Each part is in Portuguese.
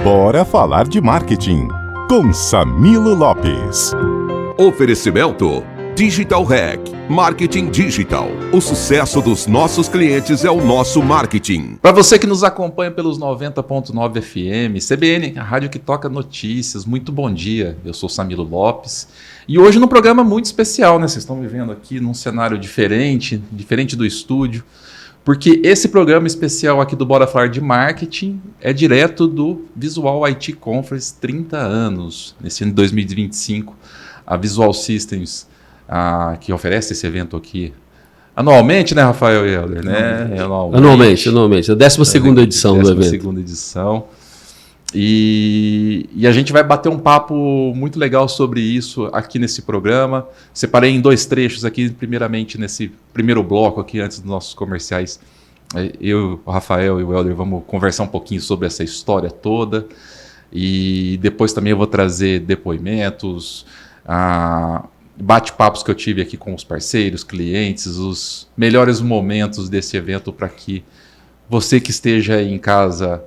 Bora falar de marketing com Samilo Lopes. Oferecimento Digital Hack, marketing digital. O sucesso dos nossos clientes é o nosso marketing. Para você que nos acompanha pelos 90.9 FM, CBN, a rádio que toca notícias, muito bom dia. Eu sou Samilo Lopes e hoje num programa muito especial, né? Vocês estão me vendo aqui num cenário diferente do estúdio, porque esse programa especial aqui do Bora Falar de Marketing é direto do Visual IT Conference 30 anos, nesse ano de 2025. A Visual Systems, que oferece esse evento aqui anualmente, né, Rafael e Helder? Né? Anualmente. A 12ª edição do evento. 12ª edição. E a gente vai bater um papo muito legal sobre isso aqui nesse programa. Separei em 2 trechos aqui, primeiramente nesse primeiro bloco aqui, antes dos nossos comerciais. Eu, o Rafael e o Helder vamos conversar um pouquinho sobre essa história toda. E depois também eu vou trazer depoimentos, bate-papos que eu tive aqui com os parceiros, clientes, os melhores momentos desse evento para que você que esteja aí em casa,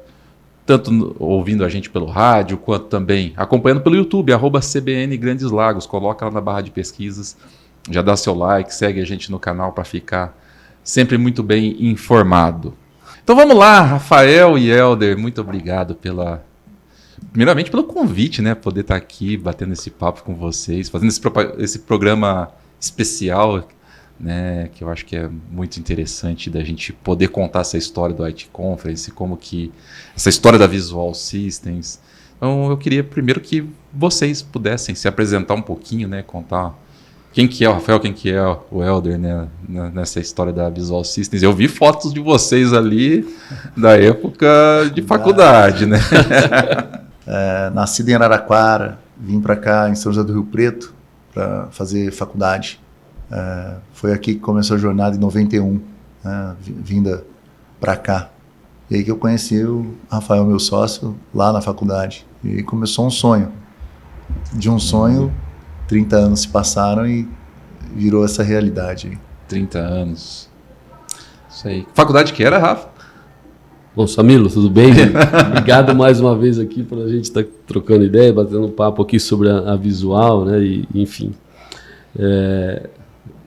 tanto ouvindo a gente pelo rádio, quanto também acompanhando pelo YouTube, @CBN Grandes Lagos, coloca lá na barra de pesquisas, já dá seu like, segue a gente no canal para ficar sempre muito bem informado. Então vamos lá, Rafael e Helder, muito obrigado primeiramente pelo convite, né? Poder estar aqui batendo esse papo com vocês, fazendo esse programa especial, né? Que eu acho que é muito interessante da gente poder contar essa história do IT Conference, essa história da Visual Systems. Então eu queria primeiro que vocês pudessem se apresentar um pouquinho, né? Contar quem que é o Rafael, quem que é o Helder, né? Nessa história da Visual Systems. Eu vi fotos de vocês ali da época de faculdade, né? Nascido em Araraquara, vim para cá em São José do Rio Preto para fazer faculdade. Foi aqui que começou a jornada em 91, vinda para cá. E aí que eu conheci o Rafael, meu sócio, lá na faculdade. E começou um sonho. De um sonho, 30 anos se passaram e virou essa realidade. 30 anos. Isso aí. Faculdade que era, Rafa? Bom, Samilo, tudo bem? Obrigado mais uma vez aqui para a gente estar trocando ideia, batendo um papo aqui sobre a Visual, né? E, enfim,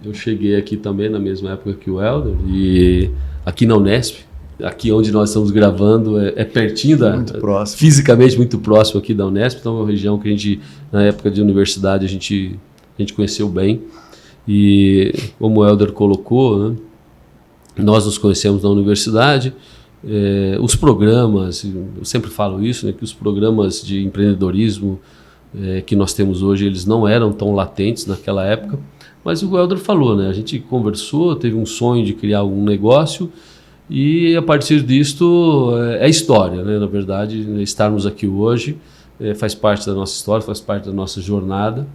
eu cheguei aqui também na mesma época que o Helder, e aqui na Unesp, aqui onde nós estamos gravando, é pertinho muito próximo. Fisicamente muito próximo aqui da Unesp, então é uma região que a gente, na época de universidade, a gente conheceu bem. E como o Helder colocou, né, nós nos conhecemos na universidade. Os programas, eu sempre falo isso, né, que os programas de empreendedorismo que nós temos hoje, eles não eram tão latentes naquela época, mas o Helder falou, né, a gente conversou, teve um sonho de criar algum negócio e a partir disto é história, né, na verdade, estarmos aqui hoje faz parte da nossa história, faz parte da nossa jornada,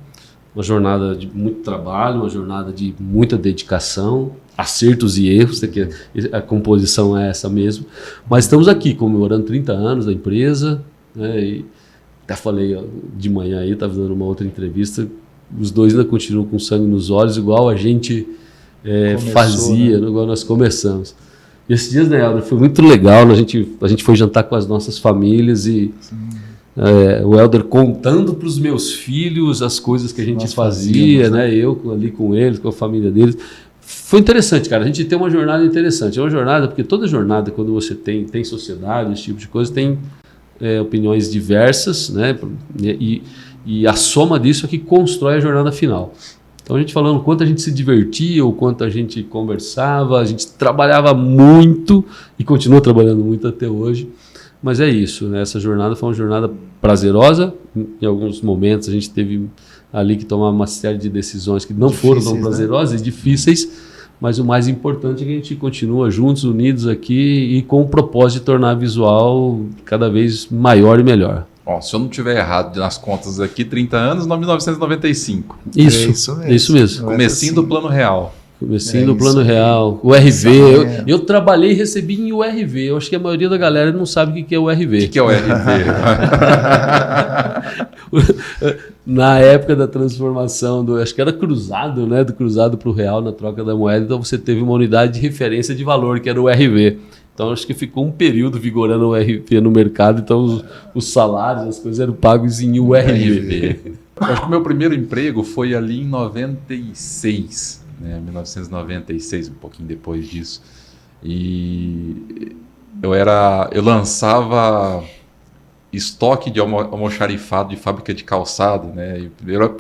uma jornada de muito trabalho, uma jornada de muita dedicação, acertos e erros, que a composição é essa mesmo, mas estamos aqui comemorando 30 anos da empresa, né, e até falei de manhã aí, estava dando uma outra entrevista, os dois ainda continuam com sangue nos olhos, igual a gente fazia, né? Igual nós começamos. E esses dias, né, Helder, foi muito legal, a gente foi jantar com as nossas famílias e o Helder contando para os meus filhos as coisas que a gente fazia, né, eu ali com eles, com a família deles. Foi interessante, cara. A gente tem uma jornada interessante. É uma jornada, porque toda jornada, quando você tem sociedade, esse tipo de coisa, tem opiniões diversas, né? E a soma disso é que constrói a jornada final. Então a gente falando o quanto a gente se divertia, o quanto a gente conversava, a gente trabalhava muito e continua trabalhando muito até hoje. Mas é isso, né? Essa jornada foi uma jornada prazerosa. Em alguns momentos a gente teve ali que tomar uma série de decisões que não foram tão prazerosas e difíceis, mas o mais importante é que a gente continua juntos, unidos aqui e com o propósito de tornar a Visual cada vez maior e melhor. Ó, se eu não estiver errado nas contas aqui, 30 anos, 1995. Isso mesmo. Comecinho do Plano Real. Comecinho do Plano Real, o RV. Eu trabalhei e recebi em URV. Eu acho que a maioria da galera não sabe o que é o RV. O que é o RV? Na época da transformação, acho que era cruzado, né? Do cruzado para o real na troca da moeda. Então você teve uma unidade de referência de valor, que era o RV. Então, acho que ficou um período vigorando o RP no mercado, então os salários, as coisas eram pagos em URV. Acho que o meu primeiro emprego foi ali em 96, né? 1996, um pouquinho depois disso. E eu lançava estoque de almoxarifado de fábrica de calçado, né?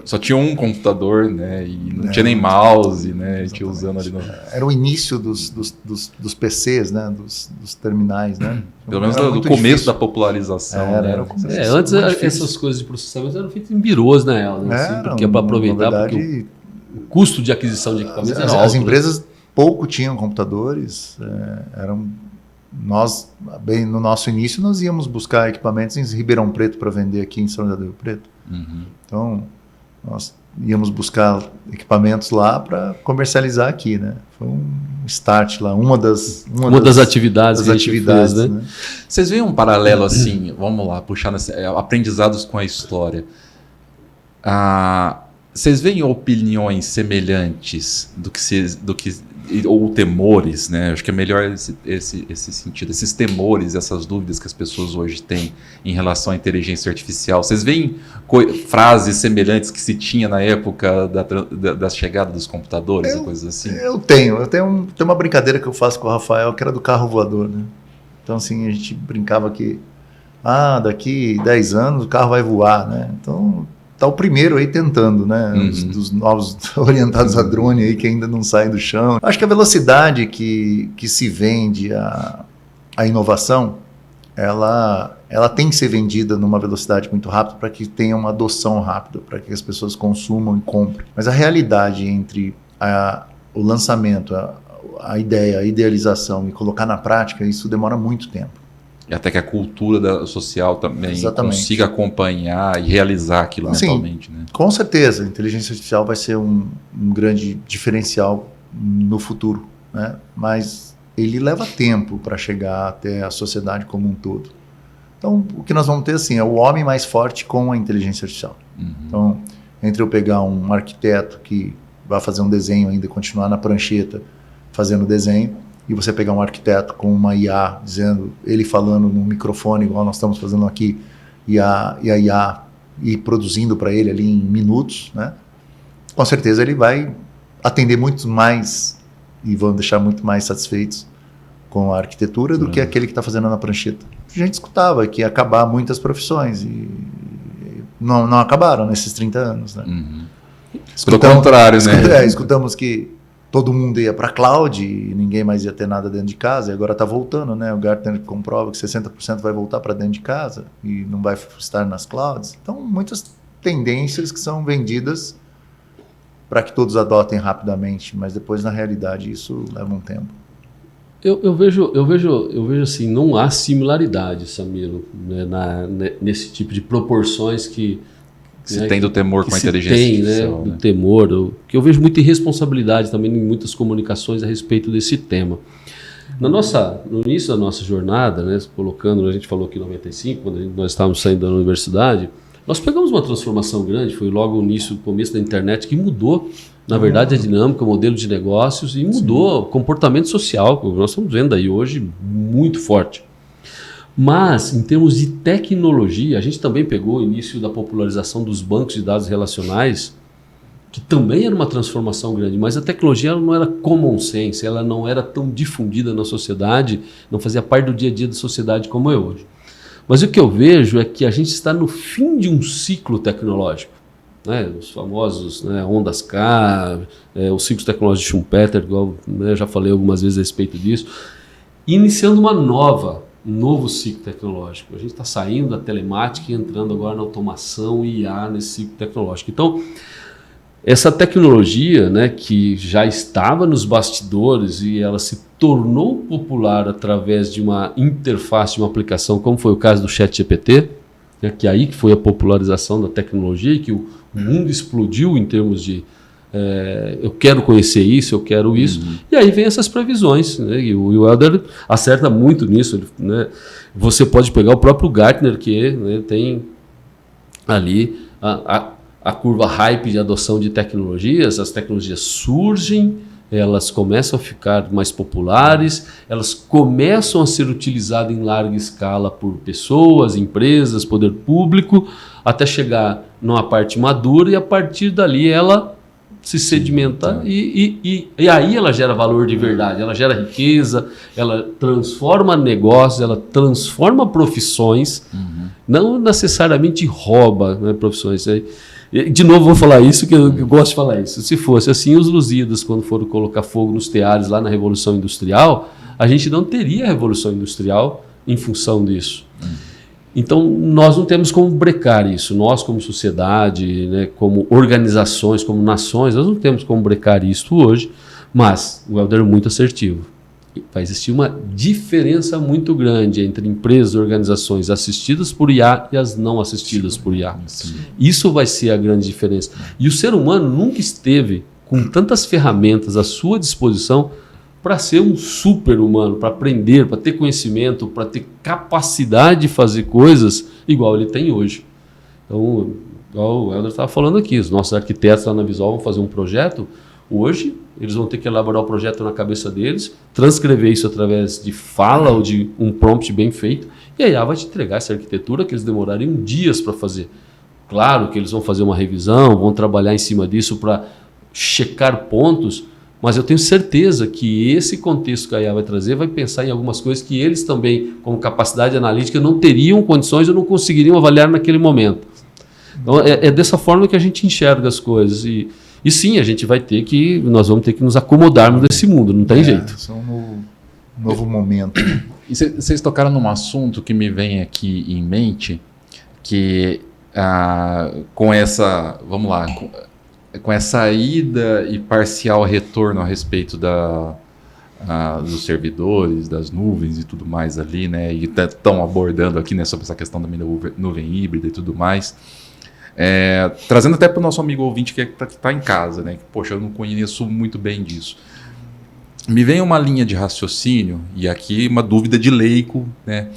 Só tinha um computador, né? E não tinha nem mouse, né? A gente usando ali no... Era o início dos PCs, né? Dos terminais, né? Pelo menos do começo da popularização. Era né? o começo. Antes essas coisas de processamento eram feitas em birôs, né? Assim, porque para aproveitar, porque o custo de aquisição de equipamentos era alto. As empresas pouco tinham computadores, nós, bem no nosso início, nós íamos buscar equipamentos em Ribeirão Preto para vender aqui em São José do Rio Preto. Uhum. Então, nós íamos buscar equipamentos lá para comercializar aqui, né? Foi um start lá, uma das atividades que a gente fez, né? Vocês veem um paralelo assim, vamos lá, puxar aprendizados com a história. Vocês veem opiniões semelhantes ou temores, né? Acho que é melhor esse sentido, esses temores, essas dúvidas que as pessoas hoje têm em relação à inteligência artificial. Vocês veem frases semelhantes que se tinha na época da chegada dos computadores e coisas assim? Eu tenho uma brincadeira que eu faço com o Rafael, que era do carro voador, né? Então, assim, a gente brincava que daqui 10 anos o carro vai voar, né? Então, tá o primeiro aí tentando, né? Dos novos orientados a drone aí que ainda não saem do chão. Acho que a velocidade que se vende a inovação, ela tem que ser vendida numa velocidade muito rápida para que tenha uma adoção rápida, para que as pessoas consumam e comprem. Mas a realidade entre o lançamento, a ideia, a idealização e colocar na prática, isso demora muito tempo. E até que a cultura social também consiga acompanhar e realizar aquilo mentalmente. Né? Com certeza, a inteligência artificial vai ser um grande diferencial no futuro, né? Mas ele leva tempo para chegar até a sociedade como um todo. Então, o que nós vamos ter assim, é o homem mais forte com a inteligência artificial. Então, entre eu pegar um arquiteto que vai fazer um desenho ainda e continuar na prancheta fazendo o desenho, e você pegar um arquiteto com uma IA, ele falando no microfone, igual nós estamos fazendo aqui, e a IA ir produzindo para ele ali em minutos, né? Com certeza ele vai atender muito mais e vão deixar muito mais satisfeitos com a arquitetura do que aquele que está fazendo na prancheta. A gente escutava que ia acabar muitas profissões e não acabaram nesses 30 anos, né? Pelo contrário, né? Escutamos que todo mundo ia para a cloud e ninguém mais ia ter nada dentro de casa, e agora está voltando, né? O Gartner comprova que 60% vai voltar para dentro de casa e não vai estar nas clouds. Então, muitas tendências que são vendidas para que todos adotem rapidamente, mas depois, na realidade, isso leva um tempo. Eu vejo assim, não há similaridade, Samiro, né, nesse tipo de proporções que se tem do temor com a inteligência artificial. Do temor, que eu vejo muita irresponsabilidade também em muitas comunicações a respeito desse tema. No início da nossa jornada, né, a gente falou aqui em 95, quando nós estávamos saindo da universidade, nós pegamos uma transformação grande, foi logo o começo da internet, que mudou, na verdade, a dinâmica, o modelo de negócios e mudou o comportamento social, que nós estamos vendo aí hoje muito forte. Mas, em termos de tecnologia, a gente também pegou o início da popularização dos bancos de dados relacionais, que também era uma transformação grande, mas a tecnologia ela não era common sense, ela não era tão difundida na sociedade, não fazia parte do dia a dia da sociedade como é hoje. Mas o que eu vejo é que a gente está no fim de um ciclo tecnológico, né? Os famosos, né, ondas K, os ciclos tecnológicos de Schumpeter, igual, né, eu já falei algumas vezes a respeito disso, iniciando um novo ciclo tecnológico. A gente está saindo da telemática e entrando agora na automação e IA nesse ciclo tecnológico. Então, essa tecnologia, né, que já estava nos bastidores e ela se tornou popular através de uma interface, de uma aplicação, como foi o caso do ChatGPT, né, que aí que foi a popularização da tecnologia e que o mundo explodiu em termos de eu quero conhecer isso, eu quero isso. E aí vem essas previsões, né? E o Helder acerta muito nisso, né? Você pode pegar o próprio Gartner, que, né, tem ali a curva hype de adoção de tecnologias, as tecnologias surgem, elas começam a ficar mais populares, elas começam a ser utilizadas em larga escala por pessoas, empresas, poder público, até chegar numa parte madura e a partir dali ela se sedimenta e aí ela gera valor de verdade, ela gera riqueza, ela transforma negócios, ela transforma profissões, não necessariamente rouba, né, profissões. De novo vou falar isso, que eu gosto de falar isso. Se fosse assim, os Lusíadas, quando foram colocar fogo nos teares lá na Revolução Industrial, a gente não teria a Revolução Industrial em função disso. Então, nós não temos como brecar isso. Nós, como sociedade, né, como organizações, como nações, nós não temos como brecar isso hoje, mas o Helder é muito assertivo. Vai existir uma diferença muito grande entre empresas e organizações assistidas por IA e as não assistidas por IA. Isso vai ser a grande diferença. E o ser humano nunca esteve com tantas ferramentas à sua disposição para ser um super-humano, para aprender, para ter conhecimento, para ter capacidade de fazer coisas igual ele tem hoje. Então, igual o Helder estava falando aqui, os nossos arquitetos lá na Visual vão fazer um projeto. Hoje, eles vão ter que elaborar o projeto na cabeça deles, transcrever isso através de fala ou de um prompt bem feito, e a IA vai te entregar essa arquitetura que eles demorariam dias para fazer. Claro que eles vão fazer uma revisão, vão trabalhar em cima disso para checar pontos, mas eu tenho certeza que esse contexto que a IA vai trazer vai pensar em algumas coisas que eles também, com capacidade analítica, não teriam condições ou não conseguiriam avaliar naquele momento. Então, é dessa forma que a gente enxerga as coisas. E sim, nós vamos ter que nos acomodarmos nesse mundo, não tem jeito. É um novo momento. E vocês tocaram num assunto que me vem aqui em mente, que com essa, vamos lá, com essa ida e parcial retorno a respeito dos servidores, das nuvens e tudo mais ali, né? E estão abordando aqui, né, sobre essa questão da nuvem híbrida e tudo mais. Trazendo até para o nosso amigo ouvinte que está em casa, né? Que, poxa, eu não conheço muito bem disso. Me vem uma linha de raciocínio, e aqui uma dúvida de leigo, né?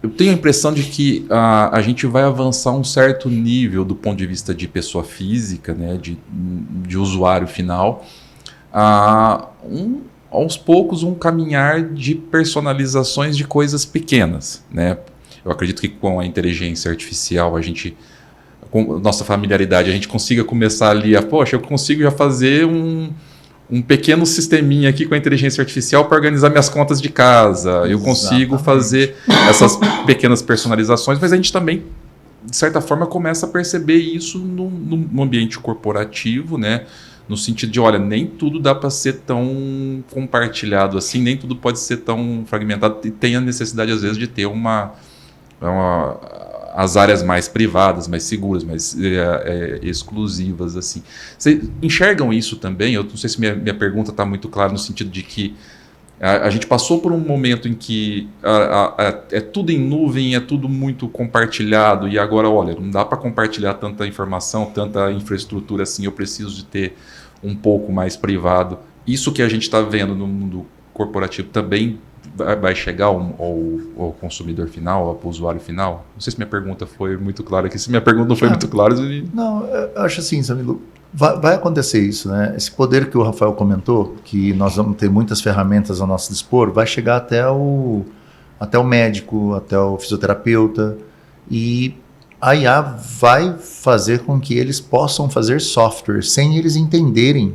Eu tenho a impressão de que a gente vai avançar um certo nível do ponto de vista de pessoa física, né? De usuário final, aos poucos um caminhar de personalizações de coisas pequenas, né? Eu acredito que com a inteligência artificial com nossa familiaridade, a gente consiga começar ali poxa, eu consigo já fazer um pequeno sisteminha aqui com a inteligência artificial para organizar minhas contas de casa. Eu consigo fazer essas pequenas personalizações, mas a gente também, de certa forma, começa a perceber isso no ambiente corporativo, né? No sentido de, olha, nem tudo dá para ser tão compartilhado assim, nem tudo pode ser tão fragmentado, e tem a necessidade, às vezes, de ter as áreas mais privadas, mais seguras, mais exclusivas, assim. Vocês enxergam isso também? Eu não sei se minha pergunta está muito clara no sentido de que a gente passou por um momento em que é tudo em nuvem, é tudo muito compartilhado, e agora, olha, não dá para compartilhar tanta informação, tanta infraestrutura assim, eu preciso de ter um pouco mais privado. Isso que a gente está vendo no mundo corporativo também vai chegar ao consumidor final, ao usuário final? Não sei se minha pergunta foi muito clara aqui. Se minha pergunta não foi muito clara... Não, eu acho assim, Samilo, vai acontecer isso, né? Esse poder que o Rafael comentou, que nós vamos ter muitas ferramentas ao nosso dispor, vai chegar até o médico, até o fisioterapeuta, e a IA vai fazer com que eles possam fazer software sem eles entenderem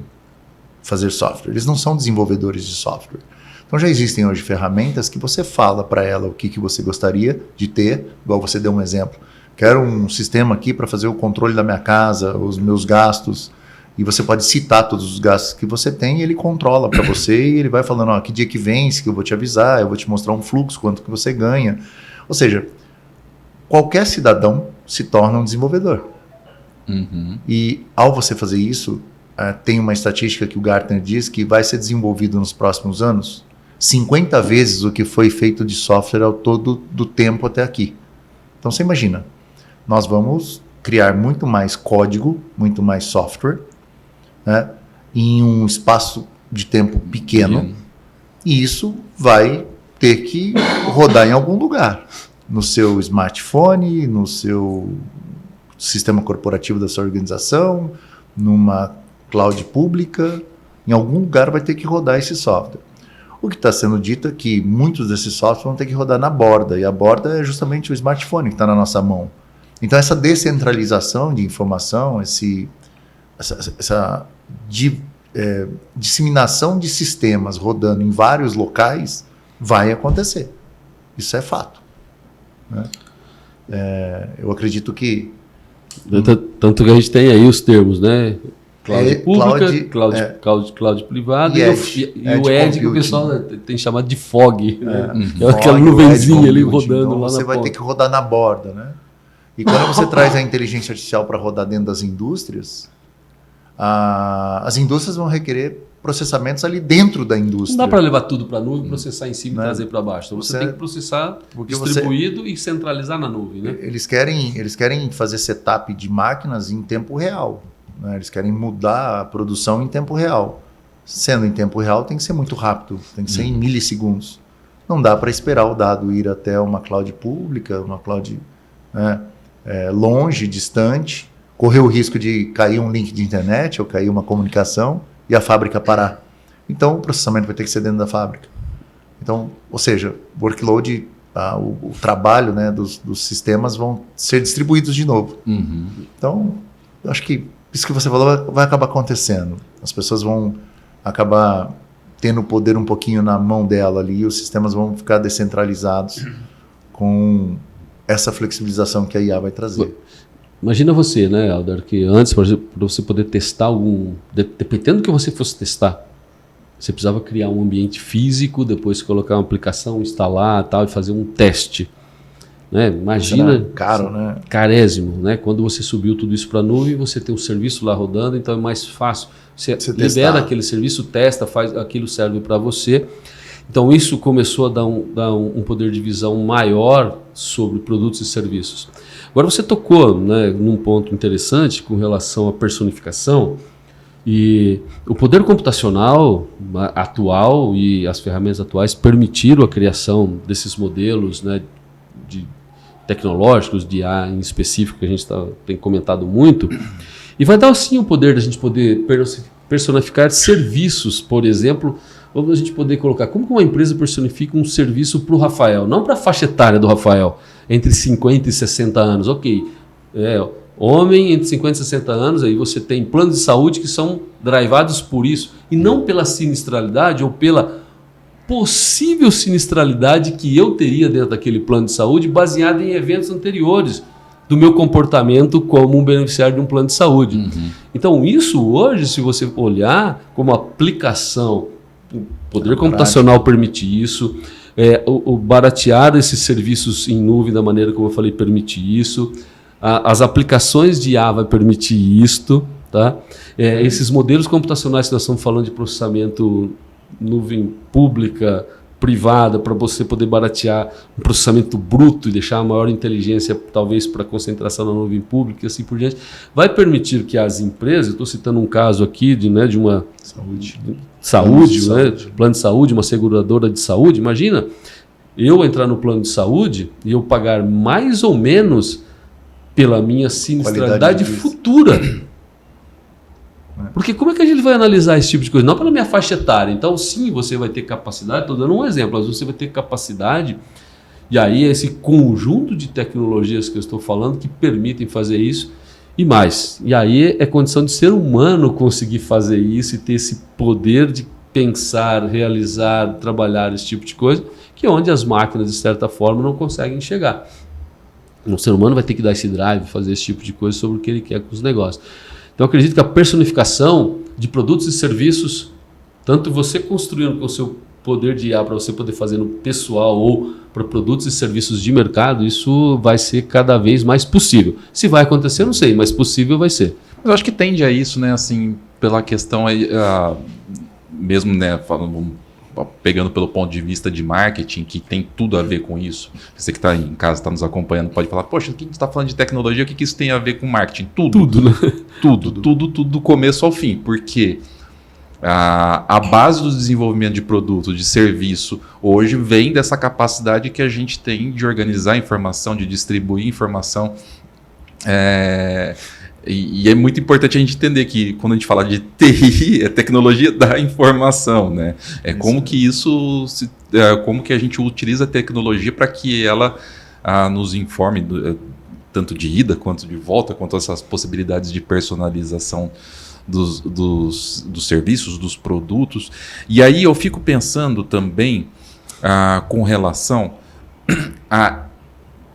fazer software. Eles não são desenvolvedores de software. Então já existem hoje ferramentas que você fala para ela o que você gostaria de ter, igual você deu um exemplo. Quero um sistema aqui para fazer o controle da minha casa, os meus gastos, e você pode citar todos os gastos que você tem e ele controla para você e ele vai falando, que dia que vence, que eu vou te avisar, eu vou te mostrar um fluxo, quanto que você ganha. Ou seja, qualquer cidadão se torna um desenvolvedor. Uhum. E ao você fazer isso, tem uma estatística que o Gartner diz que vai ser desenvolvido nos próximos anos 50 vezes o que foi feito de software ao todo do tempo até aqui. Então você imagina, nós vamos criar muito mais código, muito mais software, né, em um espaço de tempo pequeno, e isso vai ter que rodar em algum lugar, no seu smartphone, no seu sistema corporativo da sua organização, numa cloud pública, Em algum lugar vai ter que rodar esse software. O que está sendo dito é que muitos desses softwares vão ter que rodar na borda, e a borda é justamente o smartphone que está na nossa mão. Então, essa descentralização de informação, essa disseminação de sistemas rodando em vários locais vai acontecer. Isso é fato. Né? Eu acredito que... Tanto que a gente tem aí os termos, né? Cloud pública, cloud privada e o edge que o pessoal tem chamado de fog. Aquela nuvenzinha ali rodando então, lá você na vai ponta. ter que rodar na borda, né? E quando você traz a inteligência artificial para rodar dentro das indústrias, as indústrias vão requerer processamentos ali dentro da indústria. Não dá para levar tudo para a nuvem, processar em cima e trazer para baixo. Então, você tem que processar distribuído e centralizar na nuvem. Né? Eles querem fazer setup de máquinas em tempo real. Né? Eles querem mudar a produção em tempo real. Sendo em tempo real, tem que ser muito rápido, tem que ser em milissegundos. Não dá para esperar o dado ir até uma cloud pública, uma cloud longe, distante, correr o risco de cair um link de internet ou cair uma comunicação e a fábrica parar. Então, o processamento vai ter que ser dentro da fábrica. Então, ou seja, o workload, o trabalho, né, dos sistemas vão ser distribuídos de novo. Então, eu acho que isso que você falou vai acabar acontecendo. As pessoas vão acabar tendo o poder um pouquinho na mão dela ali e os sistemas vão ficar descentralizados com essa flexibilização que a IA vai trazer. Imagina você, né, Helder, que antes, por exemplo, para você poder testar dependendo do que você fosse testar, você precisava criar um ambiente físico, depois colocar uma aplicação, instalar tal, e fazer um teste. Né? Imagina, será caro, né? Carésimo, né? Quando você subiu tudo isso para a nuvem, você tem um serviço lá rodando, então é mais fácil. Você libera testar. Aquele serviço, testa, faz, aquilo serve para você. Então isso começou a dar um poder de visão maior sobre produtos e serviços. Agora você tocou, né, num ponto interessante com relação à personificação, e o poder computacional atual e as ferramentas atuais permitiram a criação desses modelos, né, tecnológicos, de IA em específico, que a gente tem comentado muito, e vai dar sim o poder da gente poder personificar serviços, por exemplo. Vamos a gente poder colocar como que uma empresa personifica um serviço para o Rafael, não para a faixa etária do Rafael, entre 50 e 60 anos. Ok, homem entre 50 e 60 anos, aí você tem planos de saúde que são drivados por isso, e não pela sinistralidade ou pela possível sinistralidade que eu teria dentro daquele plano de saúde, baseado em eventos anteriores do meu comportamento como um beneficiário de um plano de saúde. Então isso hoje, se você olhar como aplicação, o poder computacional permite isso, o baratear esses serviços em nuvem da maneira como eu falei permite isso, as aplicações de IA vai permitir isto, tá? Esses modelos computacionais que nós estamos falando de processamento nuvem pública, privada, para você poder baratear um processamento bruto e deixar a maior inteligência talvez para concentração na nuvem pública e assim por diante, vai permitir que as empresas, estou citando um caso aqui de uma saúde, né? Plano de saúde, uma seguradora de saúde. Imagina eu entrar no plano de saúde e eu pagar mais ou menos pela minha sinistralidade futura. Porque como é que a gente vai analisar esse tipo de coisa? Não pela minha faixa etária. Então, sim, você vai ter capacidade, estou dando um exemplo, mas você vai ter capacidade, e aí esse conjunto de tecnologias que eu estou falando que permitem fazer isso e mais. E aí é condição de ser humano conseguir fazer isso e ter esse poder de pensar, realizar, trabalhar esse tipo de coisa, que é onde as máquinas, de certa forma, não conseguem chegar. O ser humano vai ter que dar esse drive, fazer esse tipo de coisa sobre o que ele quer com os negócios. Então, eu acredito que a personificação de produtos e serviços, tanto você construindo com o seu poder de IA para você poder fazer no pessoal ou para produtos e serviços de mercado, isso vai ser cada vez mais possível. Se vai acontecer, eu não sei, mas possível vai ser. Eu acho que tende a isso, né, assim, pela questão aí, mesmo, né, pegando pelo ponto de vista de marketing, que tem tudo a ver com isso. Você que está em casa, está nos acompanhando, pode falar, poxa, o que a gente está falando de tecnologia, o que isso tem a ver com marketing? Tudo, né? Tudo, do começo ao fim, porque a base do desenvolvimento de produto, de serviço, hoje vem dessa capacidade que a gente tem de organizar informação, de distribuir informação. E é muito importante a gente entender que quando a gente fala de TI, é tecnologia da informação, né? Como que como que a gente utiliza a tecnologia para que ela nos informe tanto de ida quanto de volta, quanto essas possibilidades de personalização dos serviços, dos produtos. E aí eu fico pensando também com relação a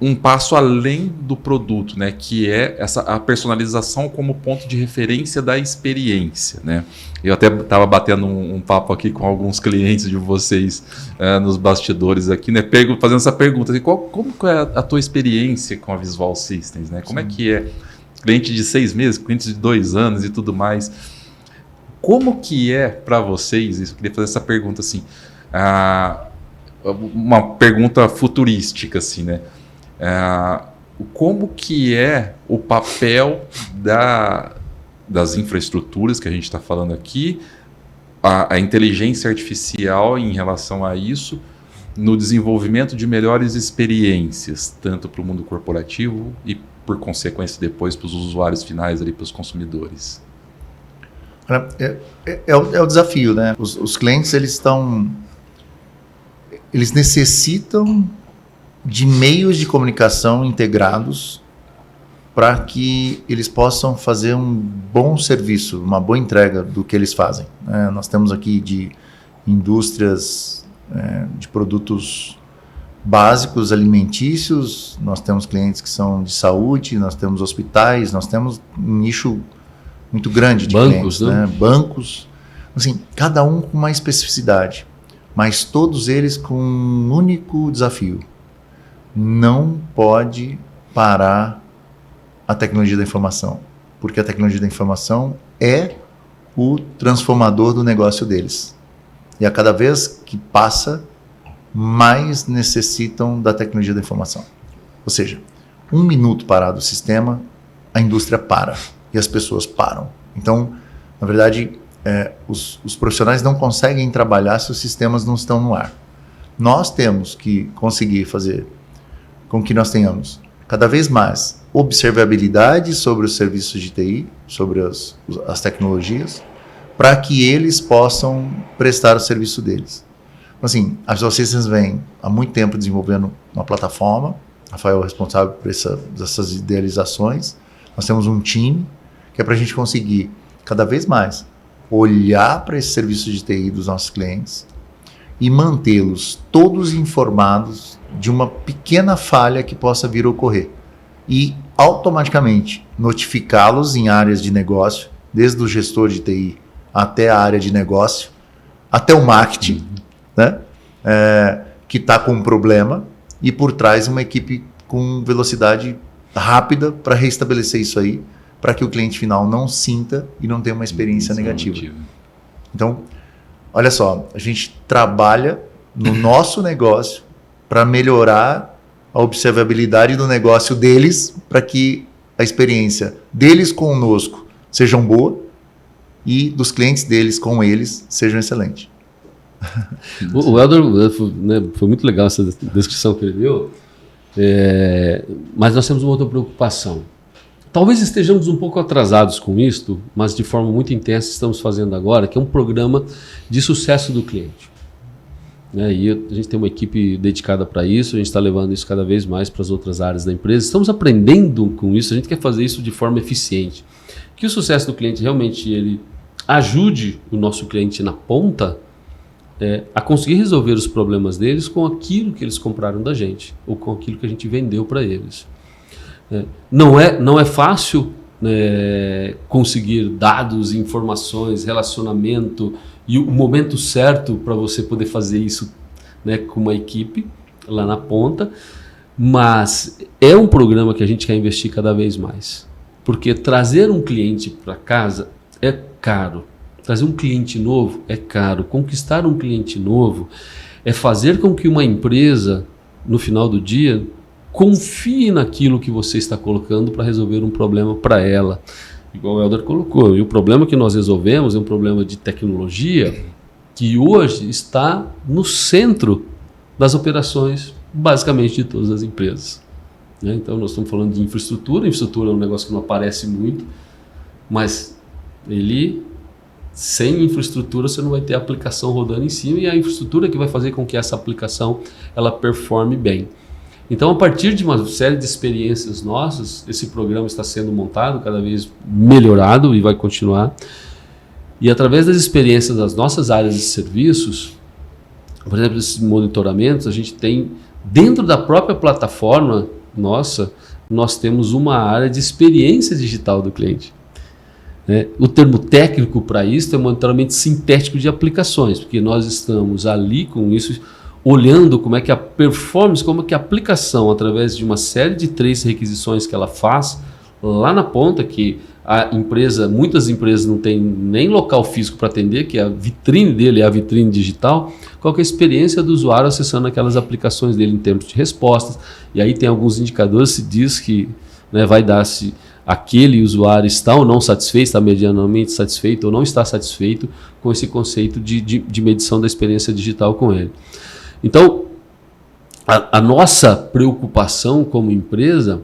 um passo além do produto, né, que é a personalização como ponto de referência da experiência, né? Eu até estava batendo um papo aqui com alguns clientes de vocês nos bastidores aqui, né, fazendo essa pergunta, assim, como é a tua experiência com a Visual Systems, né? Como é que é? Cliente de 6 meses, cliente de 2 anos e tudo mais. Como que é para vocês, isso, eu queria fazer essa pergunta assim, uma pergunta futurística, assim, né? Como que é o papel das infraestruturas que a gente está falando aqui, a inteligência artificial em relação a isso, no desenvolvimento de melhores experiências, tanto para o mundo corporativo e, por consequência, depois para os usuários finais, para os consumidores? É o desafio, né? Os clientes, eles necessitam de meios de comunicação integrados para que eles possam fazer um bom serviço, uma boa entrega do que eles fazem. Nós temos aqui de indústrias de produtos básicos alimentícios, nós temos clientes que são de saúde, nós temos hospitais, nós temos um nicho muito grande de bancos, clientes, né? Bancos, assim, cada um com uma especificidade, mas todos eles com um único desafio: não pode parar a tecnologia da informação, porque a tecnologia da informação é o transformador do negócio deles. E a cada vez que passa, mais necessitam da tecnologia da informação. Ou seja, 1 minuto parado o sistema, a indústria para e as pessoas param. Então, na verdade, os profissionais não conseguem trabalhar se os sistemas não estão no ar. Nós temos que conseguir fazer com que nós tenhamos cada vez mais observabilidade sobre os serviços de TI, sobre as tecnologias, para que eles possam prestar o serviço deles. Assim, a Visual Systems vem há muito tempo desenvolvendo uma plataforma. Rafael é responsável por essas idealizações. Nós temos um time que é para a gente conseguir cada vez mais olhar para esses serviços de TI dos nossos clientes e mantê-los todos informados de uma pequena falha que possa vir a ocorrer e automaticamente notificá-los em áreas de negócio, desde o gestor de TI até a área de negócio, até o marketing, né? Que está com um problema, e por trás uma equipe com velocidade rápida para restabelecer isso aí, para que o cliente final não sinta e não tenha uma experiência negativa. Então, olha só, a gente trabalha no nosso negócio para melhorar a observabilidade do negócio deles, para que a experiência deles conosco seja boa e dos clientes deles com eles sejam excelente. O Helder, né, foi muito legal essa descrição que ele deu, mas nós temos uma outra preocupação. Talvez estejamos um pouco atrasados com isto, mas de forma muito intensa estamos fazendo agora, que é um programa de sucesso do cliente. E a gente tem uma equipe dedicada para isso, a gente está levando isso cada vez mais para as outras áreas da empresa. Estamos aprendendo com isso, a gente quer fazer isso de forma eficiente. Que o sucesso do cliente realmente ele ajude o nosso cliente na ponta a conseguir resolver os problemas deles com aquilo que eles compraram da gente, ou com aquilo que a gente vendeu para eles. Não é fácil conseguir dados, informações, relacionamento e o momento certo para você poder fazer isso, né, com uma equipe lá na ponta, mas é um programa que a gente quer investir cada vez mais, porque trazer um cliente para casa é caro, trazer um cliente novo é caro, conquistar um cliente novo é fazer com que uma empresa, no final do dia, confie naquilo que você está colocando para resolver um problema para ela. Igual o Helder colocou, e o problema que nós resolvemos é um problema de tecnologia que hoje está no centro das operações, basicamente, de todas as empresas. né? Então nós estamos falando de infraestrutura. Infraestrutura é um negócio que não aparece muito, mas sem infraestrutura você não vai ter aplicação rodando em cima, e a infraestrutura que vai fazer com que essa aplicação ela performe bem. Então, a partir de uma série de experiências nossas, esse programa está sendo montado, cada vez melhorado, e vai continuar. E através das experiências das nossas áreas de serviços, por exemplo, esses monitoramentos, a gente tem, dentro da própria plataforma nossa, nós temos uma área de experiência digital do cliente. O termo técnico para isso é monitoramento sintético de aplicações, porque nós estamos ali com isso, olhando como é que a performance, como é que a aplicação, através de uma série de 3 requisições que ela faz, lá na ponta, que muitas empresas não têm nem local físico para atender, que a vitrine dele é a vitrine digital, qual que é a experiência do usuário acessando aquelas aplicações dele em termos de respostas. E aí tem alguns indicadores, se diz que vai dar se aquele usuário está ou não satisfeito, está medianamente satisfeito ou não está satisfeito com esse conceito de medição da experiência digital com ele. Então, a nossa preocupação como empresa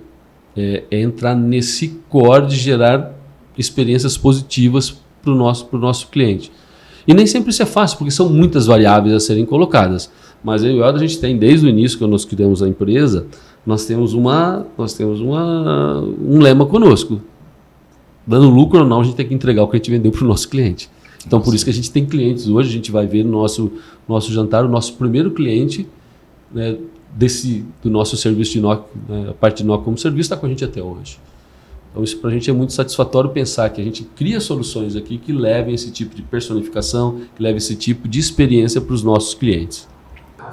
é entrar nesse core de gerar experiências positivas para o nosso cliente. E nem sempre isso é fácil, porque são muitas variáveis a serem colocadas. Mas eu e o Elder, a gente tem, desde o início que nós criamos a empresa, nós temos um lema conosco. Dando lucro ou não, a gente tem que entregar o que a gente vendeu para o nosso cliente. Então, por isso que a gente tem clientes hoje. A gente vai ver no nosso jantar, o nosso primeiro cliente, né, do nosso serviço de NOC, a parte de NOC como serviço, está com a gente até hoje. Então, isso para a gente é muito satisfatório pensar que a gente cria soluções aqui que levem esse tipo de personificação, que levem esse tipo de experiência para os nossos clientes.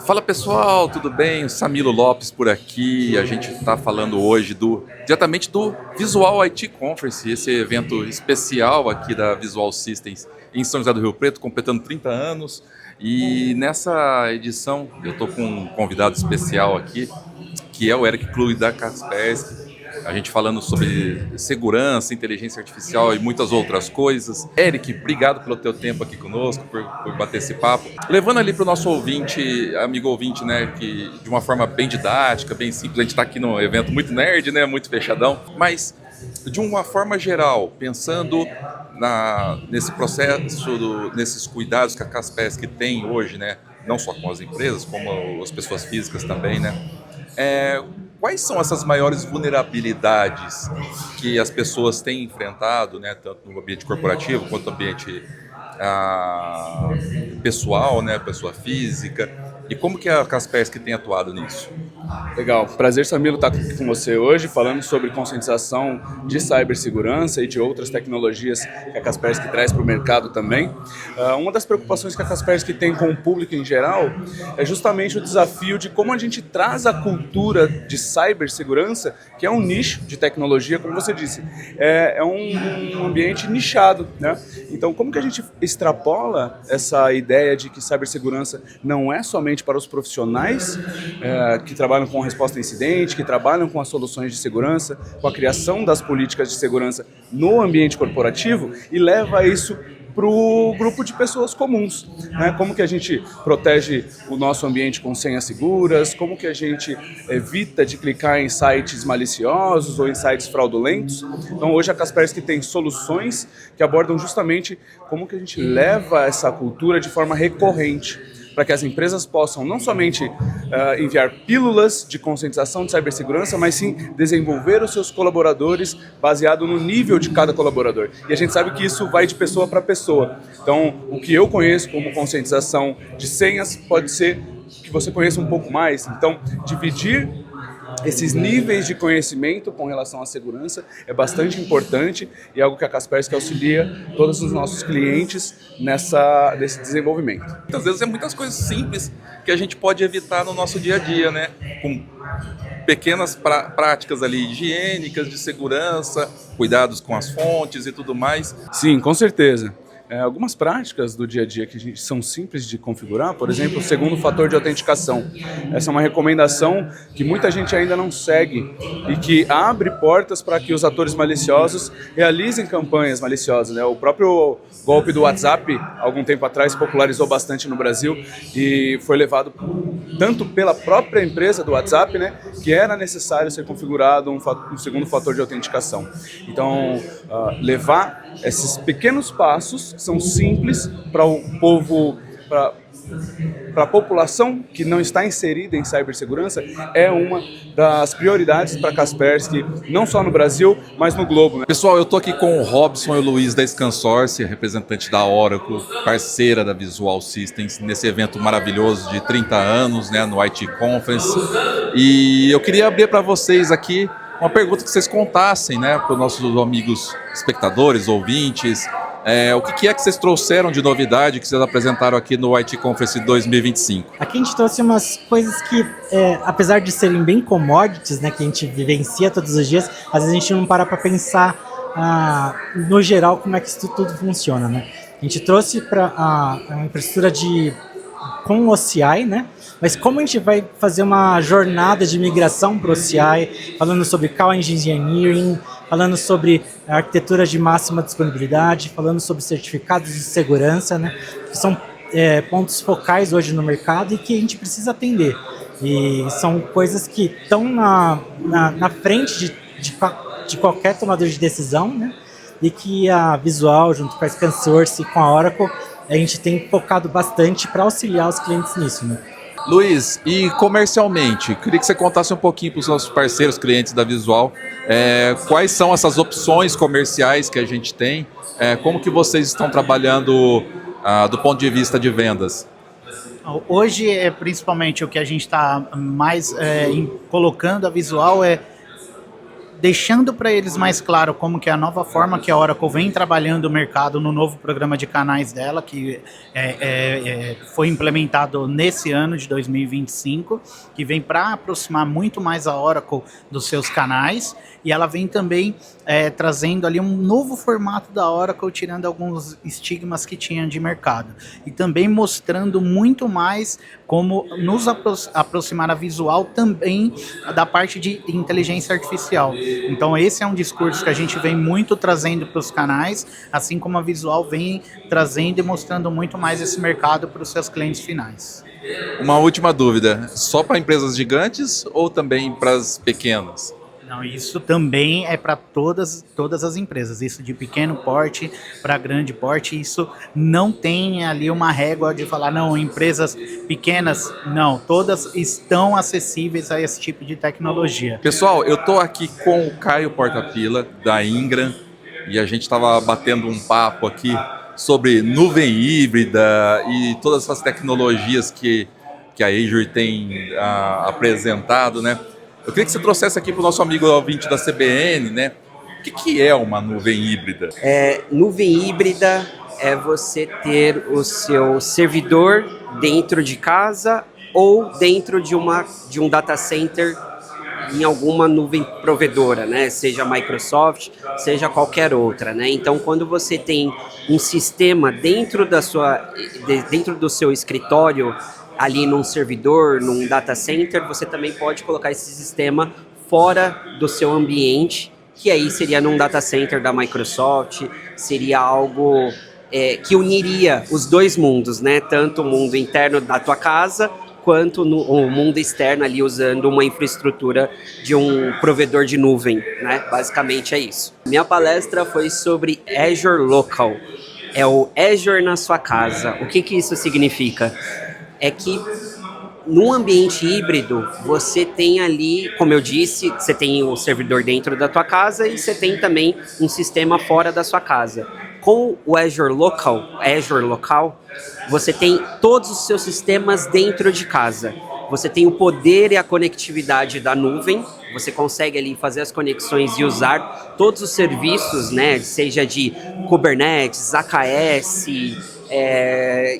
Fala pessoal, tudo bem? O Samilo Lopes por aqui. A gente está falando hoje diretamente do Visual IT Conference, esse evento especial aqui da Visual Systems em São José do Rio Preto, completando 30 anos. E nessa edição eu estou com um convidado especial aqui, que é o Eric Kluge da Kaspersky. A gente falando sobre segurança, inteligência artificial e muitas outras coisas. Eric, obrigado pelo teu tempo aqui conosco, por bater esse papo. Levando ali para o nosso ouvinte, amigo ouvinte, né, que de uma forma bem didática, bem simples, a gente está aqui num evento muito nerd, né, muito fechadão, mas de uma forma geral, pensando nesse processo, nesses cuidados que a Kaspersky tem hoje, né, não só com as empresas, como as pessoas físicas também, né, quais são essas maiores vulnerabilidades que as pessoas têm enfrentado, né, tanto no ambiente corporativo quanto no ambiente pessoal, né, pessoa física, e como que a Kaspersky tem atuado nisso? Legal, prazer, Samilo, estar aqui com você hoje falando sobre conscientização de cibersegurança e de outras tecnologias que a Kaspersky traz para o mercado também. Uma das preocupações que a Kaspersky tem com o público em geral é justamente o desafio de como a gente traz a cultura de cibersegurança, que é um nicho de tecnologia, como você disse, é um ambiente nichado, né? Então, como que a gente extrapola essa ideia de que cibersegurança não é somente para os profissionais que trabalham com resposta a incidente, que trabalham com as soluções de segurança, com a criação das políticas de segurança no ambiente corporativo, e leva isso para o grupo de pessoas comuns, né? Como que a gente protege o nosso ambiente com senhas seguras, como que a gente evita de clicar em sites maliciosos ou em sites fraudulentos. Então hoje a Kaspersky tem soluções que abordam justamente como que a gente leva essa cultura de forma recorrente, para que as empresas possam não somente enviar pílulas de conscientização de cibersegurança, mas sim desenvolver os seus colaboradores baseado no nível de cada colaborador. E a gente sabe que isso vai de pessoa para pessoa. Então, o que eu conheço como conscientização de senhas pode ser que você conheça um pouco mais. Então, dividir esses níveis de conhecimento com relação à segurança é bastante importante e é algo que a Kaspersky auxilia todos os nossos clientes nesse desenvolvimento. Às vezes é muitas coisas simples que a gente pode evitar no nosso dia a dia, né? Com pequenas práticas ali higiênicas, de segurança, cuidados com as fontes e tudo mais. Sim, com certeza. algumas práticas do dia a dia que são simples de configurar, por exemplo, o segundo fator de autenticação. Essa é uma recomendação que muita gente ainda não segue e que abre portas para que os atores maliciosos realizem campanhas maliciosas, né? O próprio golpe do WhatsApp, algum tempo atrás, popularizou bastante no Brasil e foi levado tanto pela própria empresa do WhatsApp, né, que era necessário ser configurado um segundo fator de autenticação. Então, levar esses pequenos passos são simples para o povo, para a população que não está inserida em cibersegurança, é uma das prioridades para a Kaspersky, não só no Brasil, mas no globo, né? Pessoal, eu estou aqui com o Robson e o Luiz da Scansource, representante da Oracle, parceira da Visual Systems, nesse evento maravilhoso de 30 anos, né, no IT Conference. E eu queria abrir para vocês aqui uma pergunta que vocês contassem, né, para os nossos amigos espectadores, ouvintes. O que é que vocês trouxeram de novidade que vocês apresentaram aqui no IT Conference 2025? Aqui a gente trouxe umas coisas que, apesar de serem bem commodities, né, que a gente vivencia todos os dias, às vezes a gente não para pensar no geral como é que isso tudo funciona, né? A gente trouxe para a infraestrutura com o OCI, né? Mas como a gente vai fazer uma jornada de migração para o OCI, falando sobre Cloud Engineering, falando sobre arquitetura de máxima disponibilidade, falando sobre certificados de segurança, né? Que são pontos focais hoje no mercado e que a gente precisa atender. E são coisas que estão na frente de qualquer tomador de decisão, né? E que a Visual, junto com a Scansource e com a Oracle, a gente tem focado bastante para auxiliar os clientes nisso, né? Luiz, e comercialmente, queria que você contasse um pouquinho para os nossos parceiros, clientes da Visual, quais são essas opções comerciais que a gente tem, como que vocês estão trabalhando do ponto de vista de vendas? Hoje, principalmente, o que a gente está mais colocando a Visual deixando para eles mais claro como que é a nova forma que a Oracle vem trabalhando o mercado no novo programa de canais dela, que foi implementado nesse ano de 2025, que vem para aproximar muito mais a Oracle dos seus canais, e ela vem também trazendo ali um novo formato da Oracle, tirando alguns estigmas que tinha de mercado, e também mostrando muito mais como nos aproximar a Visual também da parte de inteligência artificial. Então esse é um discurso que a gente vem muito trazendo para os canais, assim como a Visual vem trazendo e mostrando muito mais esse mercado para os seus clientes finais. Uma última dúvida, só para empresas gigantes ou também para as pequenas? Não, isso também é para todas as empresas, isso de pequeno porte para grande porte, isso não tem ali uma régua de falar, não, empresas pequenas, não, todas estão acessíveis a esse tipo de tecnologia. Pessoal, eu estou aqui com o Caio Portapila, da Ingram, e a gente estava batendo um papo aqui sobre nuvem híbrida e todas essas tecnologias que a Azure tem apresentado, né? Eu queria que você trouxesse aqui para o nosso amigo ouvinte da CBN, né? O que é uma nuvem híbrida? Nuvem híbrida é você ter o seu servidor dentro de casa ou dentro de um data center em alguma nuvem provedora, né? Seja Microsoft, seja qualquer outra, né? Então, quando você tem um sistema dentro do seu escritório, ali num servidor, num data center, você também pode colocar esse sistema fora do seu ambiente, que aí seria num data center da Microsoft, seria algo que uniria os dois mundos, né? Tanto o mundo interno da tua casa, quanto o mundo externo ali usando uma infraestrutura de um provedor de nuvem, né? Basicamente é isso. Minha palestra foi sobre Azure Local, é o Azure na sua casa. O que isso significa? É que num ambiente híbrido, você tem ali, como eu disse, você tem o servidor dentro da tua casa e você tem também um sistema fora da sua casa. Com o Azure Local, você tem todos os seus sistemas dentro de casa. Você tem o poder e a conectividade da nuvem, você consegue ali fazer as conexões e usar todos os serviços, né, seja de Kubernetes, AKS,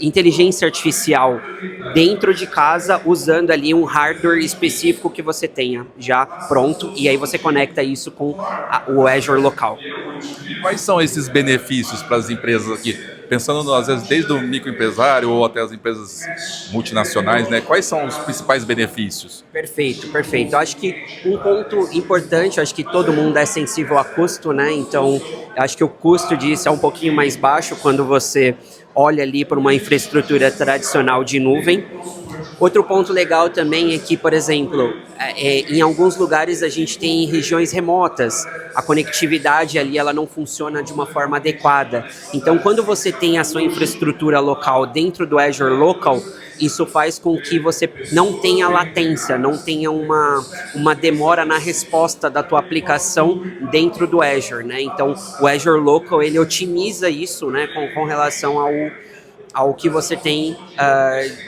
inteligência artificial dentro de casa, usando ali um hardware específico que você tenha já pronto, e aí você conecta isso com o Azure Local. Quais são esses benefícios para as empresas aqui? pensando às vezes desde o microempresário ou até as empresas multinacionais, né? Quais são os principais benefícios? Perfeito, perfeito. Eu acho que um ponto importante, eu acho que todo mundo é sensível a custo, né? Então, eu acho que o custo disso é um pouquinho mais baixo quando você olha ali para uma infraestrutura tradicional de nuvem. Outro ponto legal também é que, por exemplo, em alguns lugares a gente tem regiões remotas, a conectividade ali ela não funciona de uma forma adequada. Então, quando você tem a sua infraestrutura local dentro do Azure Local, isso faz com que você não tenha latência, não tenha uma demora na resposta da tua aplicação dentro do Azure, né? Então, o Azure Local, ele otimiza isso, né, com relação ao que você tem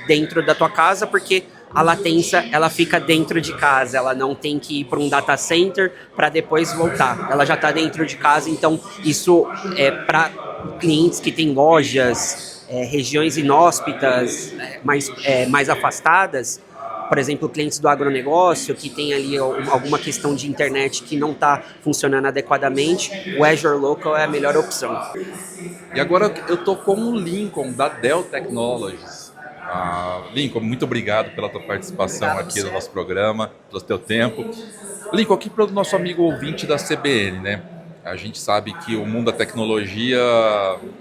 dentro da tua casa, porque a latência ela fica dentro de casa, ela não tem que ir para um data center para depois voltar, ela já está dentro de casa. Então isso é para clientes que têm lojas, regiões inóspitas, mais afastadas, por exemplo, clientes do agronegócio que tem ali alguma questão de internet que não está funcionando adequadamente, o Azure Local é a melhor opção. E agora eu estou com o Lincoln, da Dell Technologies. Lincoln, muito obrigado pela tua participação aqui no nosso programa, pelo teu tempo. Lincoln, aqui para o nosso amigo ouvinte da CBN, né? A gente sabe que o mundo da tecnologia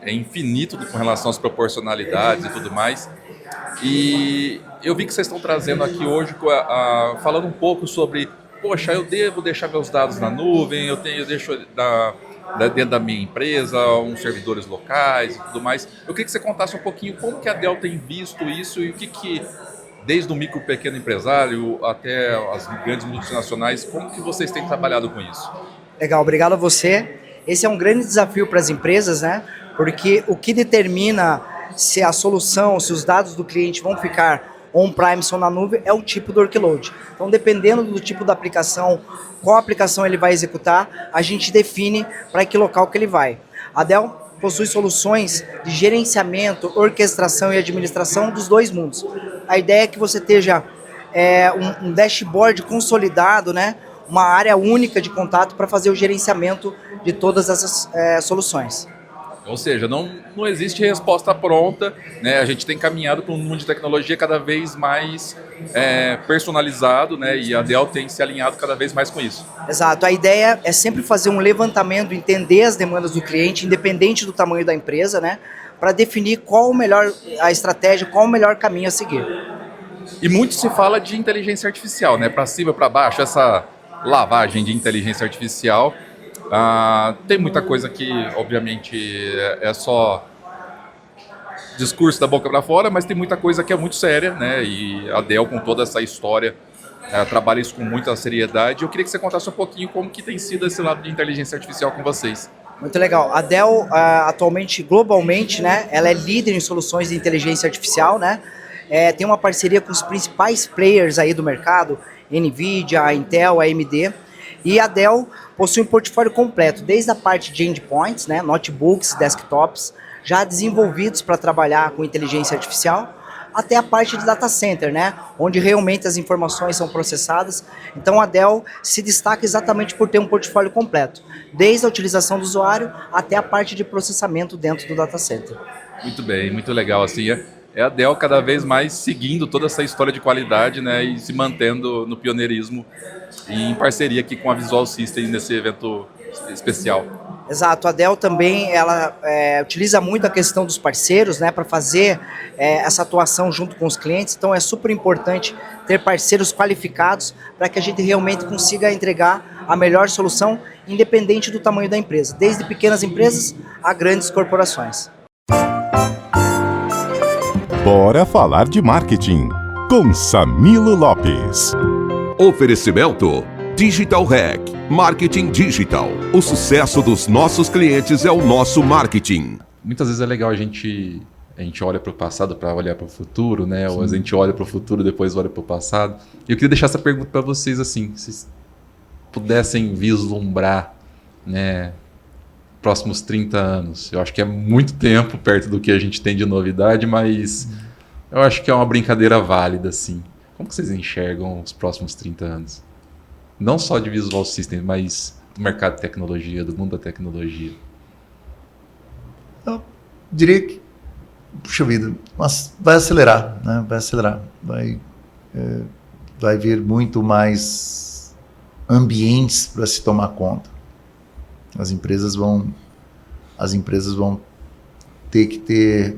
é infinito com relação às proporcionalidades e tudo mais. E eu vi que vocês estão trazendo aqui hoje, falando um pouco sobre, poxa, eu devo deixar meus dados na nuvem, eu deixo dentro da minha empresa, uns servidores locais e tudo mais. Eu queria que você contasse um pouquinho como que a Dell tem visto isso e o que desde o micro pequeno empresário até as grandes multinacionais, como que vocês têm trabalhado com isso? Legal, obrigado a você. Esse é um grande desafio para as empresas, né? Porque o que determina se a solução, se os dados do cliente vão ficar on-premise ou na nuvem é o tipo do workload. Então, dependendo do tipo da aplicação, qual aplicação ele vai executar, a gente define para que local que ele vai. A Dell possui soluções de gerenciamento, orquestração e administração dos dois mundos. A ideia é que você tenha um dashboard consolidado, né? Uma área única de contato para fazer o gerenciamento de todas essas soluções. Ou seja, não existe resposta pronta, né? A gente tem caminhado para um mundo de tecnologia cada vez mais personalizado, né? E a Dell tem se alinhado cada vez mais com isso. Exato. A ideia é sempre fazer um levantamento, entender as demandas do cliente, independente do tamanho da empresa, né? Para definir qual a estratégia, qual o melhor caminho a seguir. E muito se fala de inteligência artificial, né? Para cima, para baixo, essa lavagem de inteligência artificial. Tem muita coisa que, obviamente, é só discurso da boca para fora, mas tem muita coisa que é muito séria, né? E a Dell, com toda essa história, trabalha isso com muita seriedade. Eu queria que você contasse um pouquinho como que tem sido esse lado de inteligência artificial com vocês. Muito legal. A Dell, atualmente, globalmente, né? Ela é líder em soluções de inteligência artificial, né? Tem uma parceria com os principais players aí do mercado, NVIDIA, a Intel, a AMD. E a Dell possui um portfólio completo, desde a parte de endpoints, né, notebooks, desktops, já desenvolvidos para trabalhar com inteligência artificial, até a parte de data center, né, onde realmente as informações são processadas. Então a Dell se destaca exatamente por ter um portfólio completo, desde a utilização do usuário até a parte de processamento dentro do data center. Muito bem, muito legal. Assim, é a Dell cada vez mais seguindo toda essa história de qualidade, né, e se mantendo no pioneirismo e em parceria aqui com a Visual System nesse evento especial. Exato, a Dell também ela utiliza muito a questão dos parceiros, né, para fazer essa atuação junto com os clientes. Então é super importante ter parceiros qualificados para que a gente realmente consiga entregar a melhor solução, independente do tamanho da empresa, desde pequenas empresas a grandes corporações. Bora falar de marketing com Samilo Lopes. Oferecimento Digital Hack, Marketing Digital. O sucesso dos nossos clientes é o nosso marketing. Muitas vezes é legal a gente olha para o passado para olhar para o futuro, né? Sim. Ou a gente olha para o futuro depois olha para o passado. E eu queria deixar essa pergunta para vocês assim, se vocês pudessem vislumbrar, né, próximos 30 anos. Eu acho que é muito tempo perto do que a gente tem de novidade, mas eu acho que é uma brincadeira válida, assim. Como que vocês enxergam os próximos 30 anos? Não só de Visual System, mas do mercado de tecnologia, do mundo da tecnologia. Diria que, puxa vida, mas vai acelerar, né? Vai acelerar. Vai vir muito mais ambientes para se tomar conta. As empresas vão ter que ter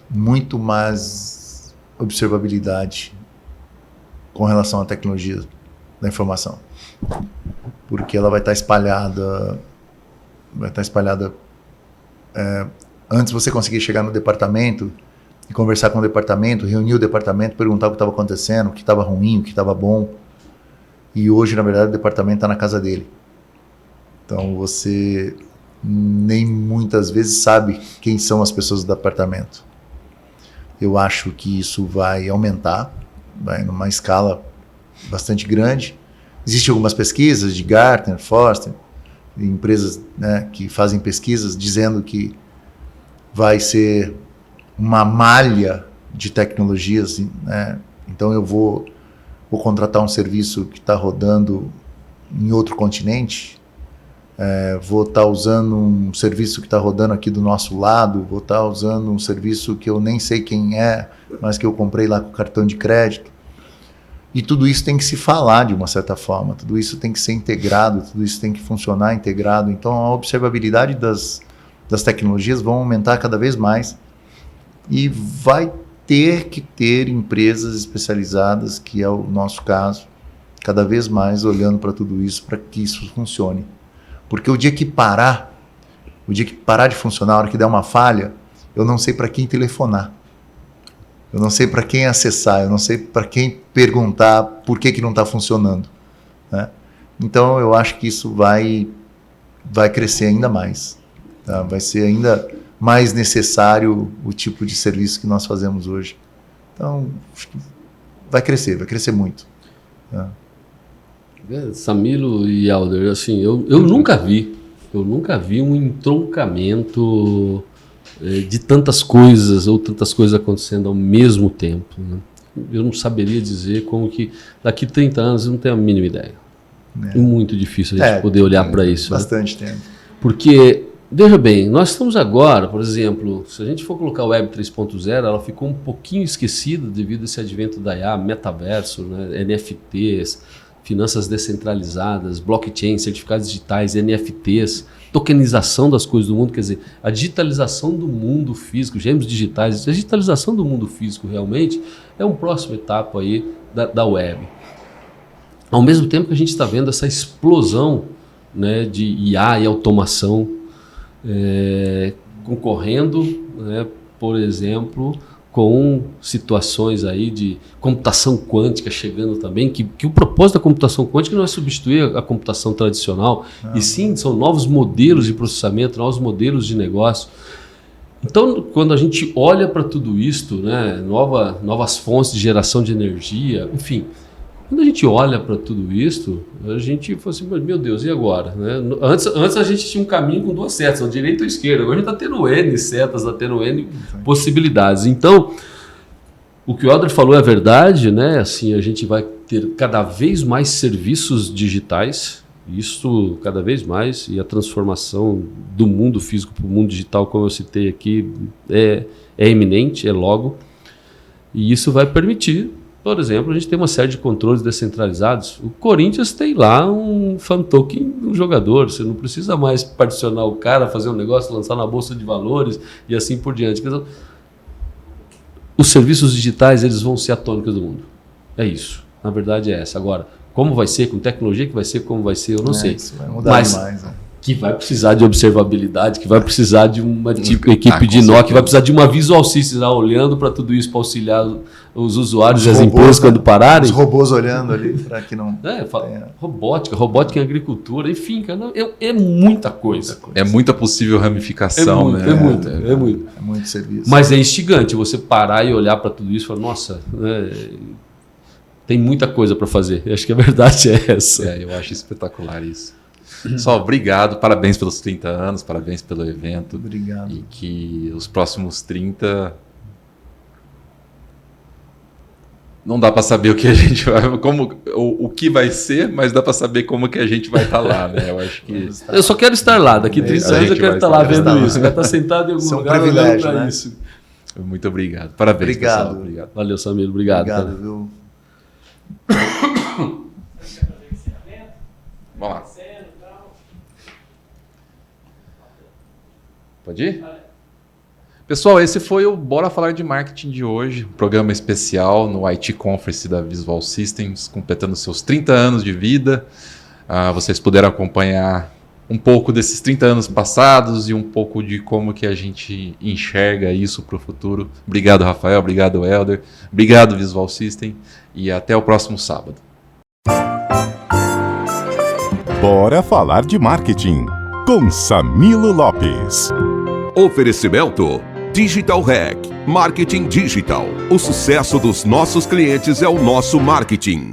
muito mais observabilidade com relação à tecnologia da informação, porque ela vai estar espalhada. Antes você conseguia chegar no departamento e conversar com o departamento, reunir o departamento, perguntar o que estava acontecendo, o que estava ruim, o que estava bom. E hoje, na verdade, o departamento está na casa dele. Então você nem muitas vezes sabe quem são as pessoas do departamento. Eu acho que isso vai aumentar, vai numa escala bastante grande. Existem algumas pesquisas de Gartner, Forrester, de empresas, né, que fazem pesquisas dizendo que vai ser uma malha de tecnologias, né? Então eu vou contratar um serviço que está rodando em outro continente, vou estar usando um serviço que está rodando aqui do nosso lado, vou estar usando um serviço que eu nem sei quem é, mas que eu comprei lá com cartão de crédito. E tudo isso tem que se falar de uma certa forma, tudo isso tem que ser integrado, tudo isso tem que funcionar integrado. Então a observabilidade das tecnologias vão aumentar cada vez mais e vai ter que ter empresas especializadas, que é o nosso caso, cada vez mais olhando para tudo isso, para que isso funcione. Porque o dia que parar de funcionar, a hora que der uma falha, eu não sei para quem telefonar. Eu não sei para quem acessar, eu não sei para quem perguntar por que não está funcionando, né? Então eu acho que isso vai crescer ainda mais, tá? Vai ser ainda mais necessário o tipo de serviço que nós fazemos hoje. Então acho que vai crescer muito, tá? Samilo e Helder, assim, eu nunca vi um entroncamento de tantas coisas ou tantas coisas acontecendo ao mesmo tempo, né? Eu não saberia dizer como que daqui 30 anos eu não tenho a mínima ideia. É muito difícil a gente poder olhar para isso. Bastante tempo. Porque, veja bem, nós estamos agora, por exemplo, se a gente for colocar o Web 3.0, ela ficou um pouquinho esquecida devido a esse advento da IA, metaverso, né, NFTs, finanças descentralizadas, blockchain, certificados digitais, NFTs, tokenização das coisas do mundo, quer dizer, a digitalização do mundo físico, gêmeos digitais, a digitalização do mundo físico realmente é uma próxima etapa aí da web. Ao mesmo tempo que a gente está vendo essa explosão, né, de IA e automação concorrendo, né, por exemplo, com situações aí de computação quântica chegando também, que o propósito da computação quântica não é substituir a computação tradicional, e sim são novos modelos de processamento, novos modelos de negócio. Então, quando a gente olha para tudo isto, né, novas fontes de geração de energia, enfim, quando a gente olha para tudo isto, a gente fala assim, meu Deus, e agora? Né? Antes a gente tinha um caminho com duas setas, a direita ou a esquerda, agora a gente está tendo N setas, está tendo N possibilidades. Então, o que o Helder falou é verdade, né? Assim, a gente vai ter cada vez mais serviços digitais, isso cada vez mais, e a transformação do mundo físico para o mundo digital, como eu citei aqui, é iminente, é logo, e isso vai permitir. Por exemplo, a gente tem uma série de controles descentralizados. O Corinthians tem lá um fan token do jogador. Você não precisa mais particionar o cara, fazer um negócio, lançar na bolsa de valores e assim por diante. Os serviços digitais, eles vão ser a tônica do mundo. É isso. Na verdade é essa. Agora, como vai ser, com tecnologia que vai ser, como vai ser, eu não sei. Isso vai mudar demais, né? Que vai precisar de observabilidade, que vai precisar de uma equipe de NOC, que vai precisar de uma Visual Systems olhando para tudo isso, para auxiliar os usuários e as empresas quando pararem. Os robôs olhando ali para que não... Robótica em agricultura, enfim, cara, é muita coisa. É muita possível ramificação, né? É muito serviço. Mas é instigante você parar e olhar para tudo isso e falar, nossa, tem muita coisa para fazer. Eu acho que a verdade é essa. Eu acho espetacular isso. Só obrigado, parabéns pelos 30 anos, parabéns pelo evento. Obrigado. E que os próximos 30 Não dá para saber o que a gente vai, o que vai ser, mas dá para saber como que a gente vai estar lá, né? Eu acho que Eu só quero estar lá. Daqui 30 anos eu quero estar lá vendo isso. Eu quero estar sentado em algum Isso é um lugar privilégio, olhando para né? isso. muito obrigado. Parabéns, Obrigado. pessoal. Obrigado. Valeu, Samilo. Obrigado. Obrigado, cara. viu? Vamos lá. Pode ir? Pessoal, esse foi o Bora Falar de Marketing de hoje, um programa especial no IT Conference da Visual Systems, completando seus 30 anos de vida. Vocês puderam acompanhar um pouco desses 30 anos passados e um pouco de como que a gente enxerga isso para o futuro. Obrigado, Rafael. Obrigado, Helder. Obrigado, Visual System. E até o próximo sábado. Bora Falar de Marketing, com Samilo Lopes. Oferecimento Digital Hack, Marketing Digital. O sucesso dos nossos clientes é o nosso marketing.